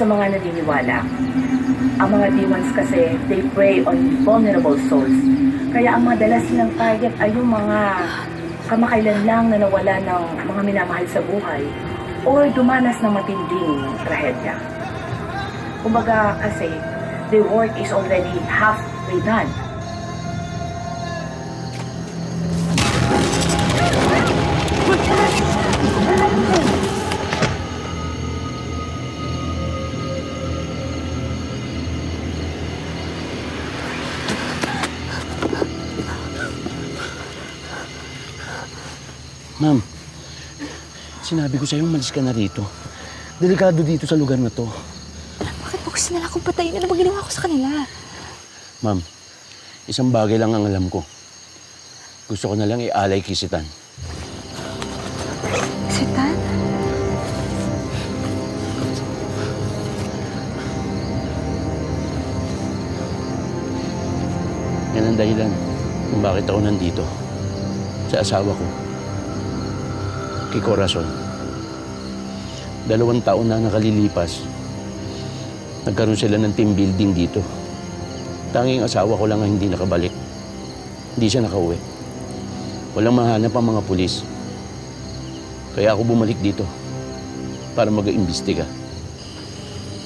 sa mga naniniwala. Ang mga demons kasi, they prey on vulnerable souls. Kaya ang madalas nilang target ay yung mga kamakailan lang na nawala ng mga minamahal sa buhay or dumanas ng matinding trahedya. Kumbaga kasi, the work is already halfway done. Ma'am, sinabi ko sa'yo, umalis ka na rito. Delikado dito sa lugar na to. Bakit po gusto nila akong patayin? Ano ba ginawa ko sa kanila? Ma'am, isang bagay lang ang alam ko. Gusto ko na lang ialay kay Sitan. Si Tan? Yan ang dahilan kung bakit ako nandito. Sa asawa ko, kay Corazon. 2 taon na nakalilipas. Nagkaroon sila ng team building dito. Tanging asawa ko lang ang hindi nakabalik. Hindi siya nakauwi. Walang mahanap ang mga pulis. Kaya ako bumalik dito para mag-iimbestiga.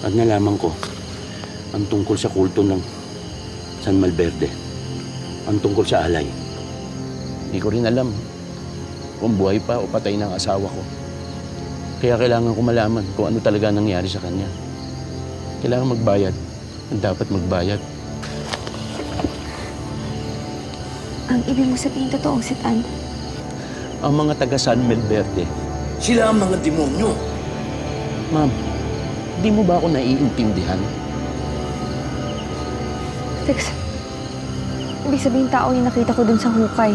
At nalaman ko ang tungkol sa kulto ng San Malverde. Ang tungkol sa alay. Hindi ko rin alam kung buhay pa o patay ng asawa ko. Kaya kailangan ko malaman kung ano talaga nangyari sa kanya. Kailangan magbayad. Dapat magbayad. Ang ibig mo sabihin totoong si Tan? Ang mga taga San Malverde. Sila ang mga demonyo. Ma'am, di mo ba ako naiintindihan? Tex, ibig sabihin tao yung nakita ko dun sa hukay.